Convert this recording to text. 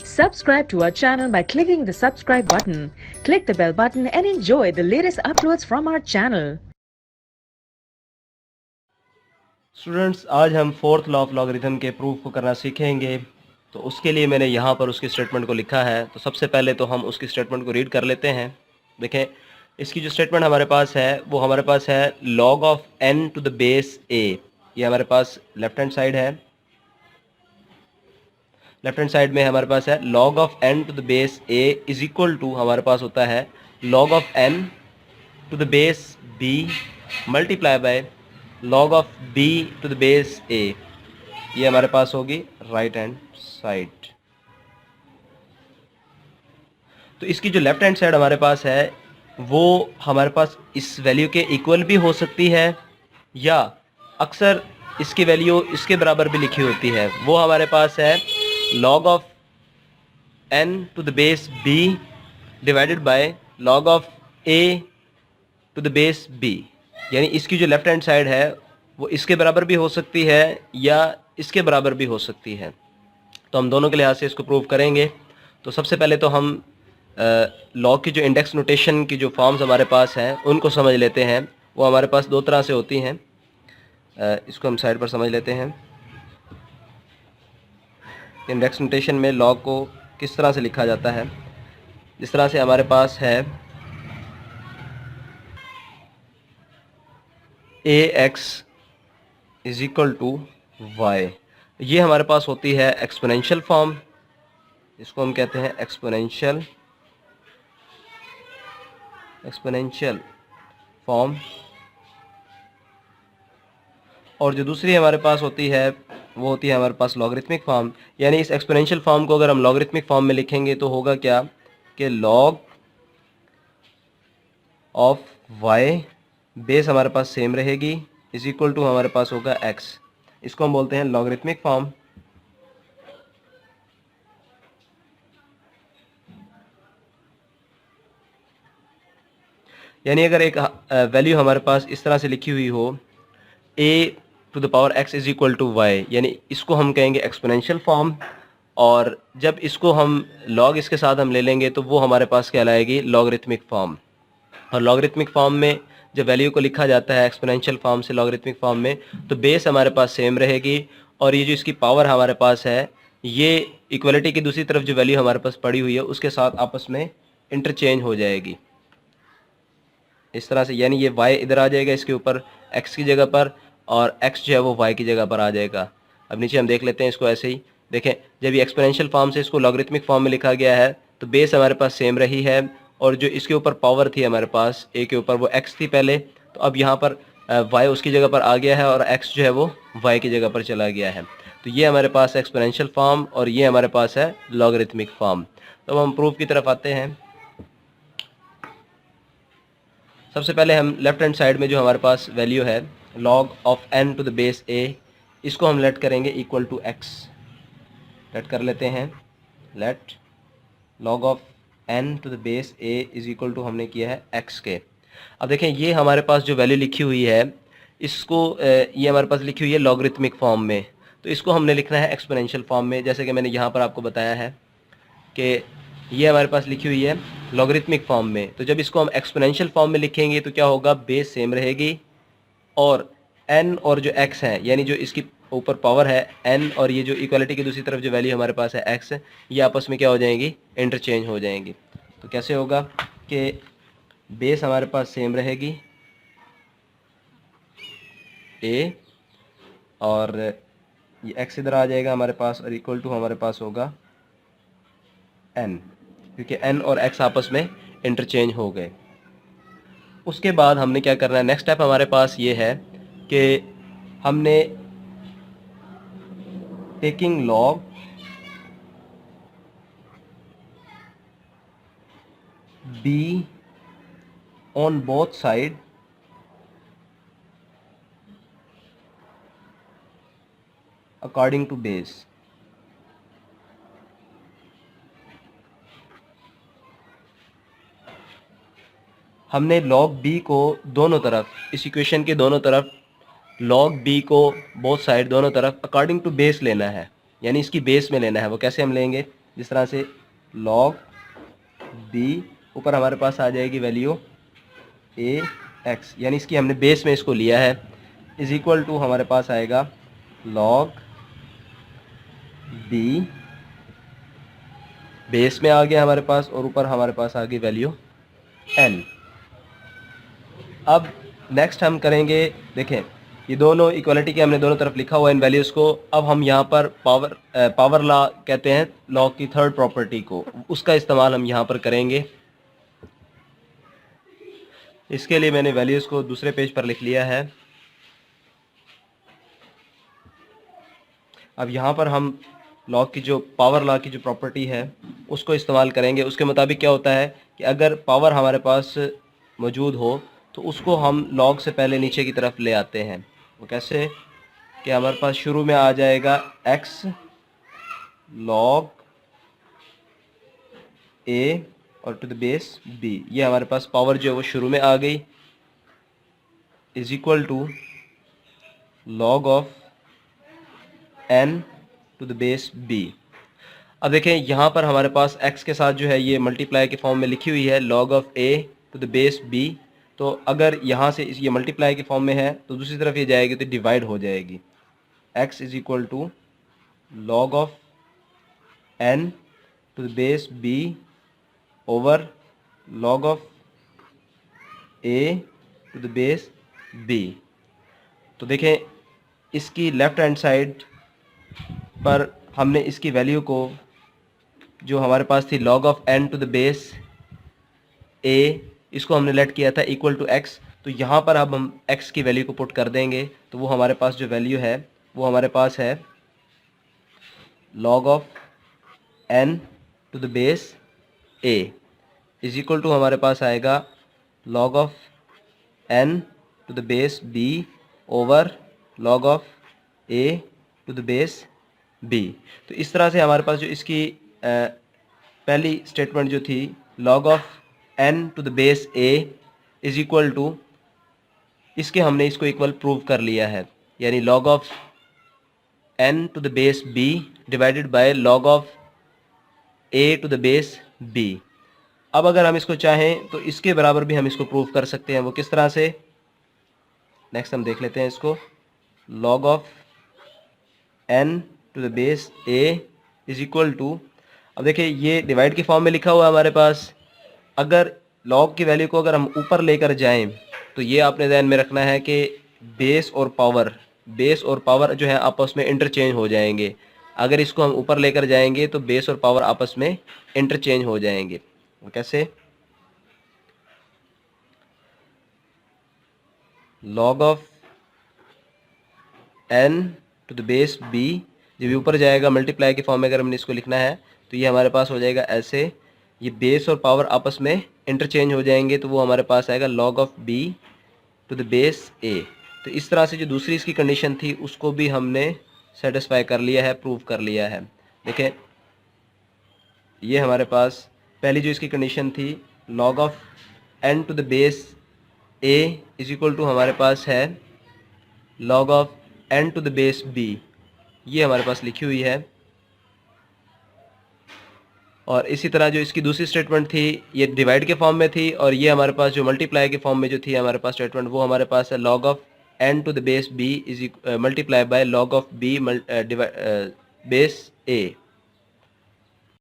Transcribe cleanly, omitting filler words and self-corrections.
Subscribe to our channel by clicking the subscribe button. Click the bell button and enjoy the latest uploads from our channel. Students, आज हम fourth law of logarithm के proof को करना सीखेंगे। तो उसके लिए मैंने यहाँ पर उसकी स्टेटमेंट को लिखा है। तो सबसे पहले तो हम उसकी स्टेटमेंट को रीड कर लेते हैं। देखें, इसकी जो स्टेटमेंट हमारे पास है वो हमारे पास है log of n to the base a। ये हमारे पास लेफ्ट हैंड साइड है। लेफ्ट हैंड साइड में हमारे पास है log of n to the base a is equal to हमारे पास होता है log of n to the base b multiply by log of b to the base a। ये हमारे पास होगी राइट हैंड साइड। तो इसकी जो लेफ्ट हैंड साइड हमारे पास है वो हमारे पास इस वैल्यू के इक्वल भी हो सकती है, या अक्सर इसकी वैल्यू इसके बराबर भी लिखी होती है। वो हमारे पास है log of n to the base b divided by log of a to the base b। यानी इसकी जो लेफ्ट हैंड साइड है वो इसके बराबर भी हो सकती है या इसके बराबर भी हो सकती है। तो हम दोनों के लिहाज से इसको प्रूव करेंगे। तो सबसे पहले तो हम लॉग की जो इंडेक्स नोटेशन की जो फॉर्म्स हमारे पास हैं उनको समझ लेते हैं। वो हमारे पास दो तरह से होती हैं। इसको हम साइड पर समझ लेते हैं। इंडेक्स नोटेशन में लॉग को किस तरह से लिखा जाता है। जिस तरह से हमारे पास है ax is equal to y, ये हमारे पास होती है एक्सपोनेंशियल फॉर्म। इसको हम कहते हैं एक्सपोनेंशियल फॉर्म। और जो दूसरी हमारे पास होती है वो होती है हमारे पास लॉगरिथमिक फॉर्म। यानी इस एक्सपोनेंशियल फॉर्म को अगर हम लॉगरिथमिक फॉर्म में लिखेंगे तो होगा क्या कि log ऑफ y बेस हमारे पास सेम रहेगी इज इक्वल टू हमारे पास होगा x। इसको हम बोलते हैं लॉगरिथमिक फॉर्म। यानी अगर एक वैल्यू हमारे पास इस तरह से लिखी हुई हो a to the power x is equal to y, यानी इसको हम कहेंगे एक्सपोनेंशियल फॉर्म। और जब इसको हम लॉग इसके साथ हम ले लेंगे तो वो हमारे पास कहलाएगी लॉगरिथमिक फॉर्म। और लॉगरिथमिक फॉर्म में जब वैल्यू को लिखा जाता है एक्सपोनेंशियल फॉर्म से लॉगरिथमिक फॉर्म में तो बेस हमारे पास सेम रहेगी और ये जो इसकी पावर हमारे पास है ये इक्वलिटी की दूसरी तरफ जो वैल्यू हमारे पास पड़ी हुई है उसके साथ आपस में इंटरचेंज हो जाएगी इस तरह से। यानी ये y इधर आ जाएगा इसके ऊपर x की जगह पर और x जो है वो y की जगह पर आ जाएगा। अब नीचे हम देख लेते हैं इसको ऐसे ही। देखें, जब ये एक्सपोनेंशियल फॉर्म से इसको लॉगरिथमिक फॉर्म में लिखा गया है तो बेस हमारे पास सेम रही है और जो इसके ऊपर पावर थी हमारे पास a के ऊपर वो x थी पहले, तो अब यहाँ पर y उसकी जगह पर आ गया है और x जो है वो y की जगह पर चला गया है। तो ये हमारे पास एक्सपोनेंशियल फॉर्म और ये हमारे पास है लॉगरिथमिक फॉर्म। तो हम प्रूफ की तरफ आते हैं। सबसे पहले हम लेफ्ट हैंड साइड में जो हमारे पास वैल्यू है log of n to the base a, इसको हम लेट करेंगे इक्वल टू x। लेट कर लेते हैं, let log of n to the base a is equal to हमने किया है x के। अब देखें, ये हमारे पास जो वैल्यू लिखी हुई है इसको ये हमारे पास लिखी हुई है लॉगरिथमिक फॉर्म में, तो इसको हमने लिखना है एक्सपोनेंशियल फॉर्म में। जैसे कि मैंने यहाँ पर आपको बताया है कि ये हमारे पास लिखी हुई है लॉगरिथमिक फॉर्म में। तो जब इसको हम एक्सपोनेंशियल फॉर्म में लिखेंगे तो क्या होगा, बेस सेम रहेगी और n और जो x है यानी जो इसकी ऊपर पावर है n और ये जो इक्वालिटी की दूसरी तरफ जो वैल्यू हमारे पास है x, ये आपस में क्या हो जाएंगी, इंटरचेंज हो जाएंगी। तो कैसे होगा कि बेस हमारे पास सेम रहेगी a और ये x इधर आ जाएगा हमारे पास और इक्वल टू हमारे पास होगा n, क्योंकि n और x आपस में इंटरचेंज हो गए। उसके बाद हमने क्या करना है, नेक्स्ट स्टेप हमारे पास ये है कि हमने taking log b on both side according to base. हमने log b को दोनों तरफ, इस इक्वेशन के दोनों तरफ log b को बोथ साइड दोनों तरफ अकॉर्डिंग टू बेस लेना है, यानी इसकी बेस में लेना है। वो कैसे हम लेंगे, जिस तरह से log b, ऊपर हमारे पास आ जाएगी वैल्यू a x, यानी इसकी हमने बेस में इसको लिया है, इज इक्वल टू हमारे पास आएगा log b, बेस में आ गया हमारे पास, और ऊपर हमारे पास आ गई वैल्यू n। अब नेक्स्ट हम करेंगे, देखें ये दोनों इक्वलिटी के हमने दोनों तरफ लिखा हुआ है इन वैल्यूज़ को। अब हम यहाँ पर पावर लॉ कहते हैं लॉ की थर्ड प्रॉपर्टी को, उसका इस्तेमाल हम यहाँ पर करेंगे। इसके लिए मैंने वैल्यूज़ को दूसरे पेज पर लिख लिया है। अब यहाँ पर हम लॉ की जो पावर लॉ की जो प्रॉपर्टी है उसको इस्तेमाल करेंगे। उसके मुताबिक क्या होता है कि अगर पावर हमारे पास मौजूद हो तो उसको हम लॉग से पहले नीचे की तरफ ले आते हैं। वो कैसे कि हमारे पास शुरू में आ जाएगा x log a और टू द बेस b, ये हमारे पास पावर जो है वो शुरू में आ गई, is equal to log of n to the base b। अब देखें यहाँ पर हमारे पास x के साथ जो है ये मल्टीप्लाई के फॉर्म में लिखी हुई है log of a to the base b, तो अगर यहाँ से ये मल्टीप्लाई के फॉर्म में है तो दूसरी तरफ ये जाएगी तो डिवाइड हो जाएगी। x is equal to log of n to the base b over log of a to the base b। तो देखें इसकी लेफ़्ट हैंड साइड पर हमने इसकी वैल्यू को जो हमारे पास थी log of n to the base a, इसको हमने लेट किया था इक्वल टू x। तो यहाँ पर अब हम x की वैल्यू को पुट कर देंगे तो वो हमारे पास जो वैल्यू है वो हमारे पास है log of n to the base a is equal to हमारे पास आएगा log of n to the base b over log of a to the base b। तो इस तरह से हमारे पास जो इसकी पहली स्टेटमेंट जो थी log of n to the base a is equal to, इसके हमने इसको इक्वल प्रूव कर लिया है, यानी log of n to the base b divided by log of a to the base b। अब अगर हम इसको चाहें तो इसके बराबर भी हम इसको प्रूव कर सकते हैं। वो किस तरह से, नेक्स्ट हम देख लेते हैं इसको। log of n to the base a is equal to, अब देखिए ये डिवाइड के फॉर्म में लिखा हुआ है हमारे पास। अगर log की वैल्यू को अगर हम ऊपर लेकर जाएं तो ये आपने ध्यान में रखना है कि बेस और पावर जो है आपस में इंटरचेंज हो जाएंगे। अगर इसको हम ऊपर लेकर जाएंगे तो बेस और पावर आपस में इंटरचेंज हो जाएंगे। कैसे, log of n to the base b, जब ऊपर जाएगा मल्टीप्लाई के फॉर्म में अगर हमने इसको लिखना है तो ये हमारे पास हो जाएगा ऐसे, ये बेस और पावर आपस में इंटरचेंज हो जाएंगे तो वो हमारे पास आएगा log of b to the base a। तो इस तरह से जो दूसरी इसकी कंडीशन थी उसको भी हमने सेटिस्फाई कर लिया है, प्रूव कर लिया है। देखें ये हमारे पास पहली जो इसकी कंडीशन थी log of n to the base a is equal to हमारे पास है log of n to the base b, ये हमारे पास लिखी हुई है। और इसी तरह जो इसकी दूसरी स्टेटमेंट थी ये डिवाइड के फॉर्म में थी, और ये हमारे पास जो मल्टीप्लाई के फॉर्म में जो थी हमारे पास स्टेटमेंट वो हमारे पास है log of n to the base b is multiply by log of b base a।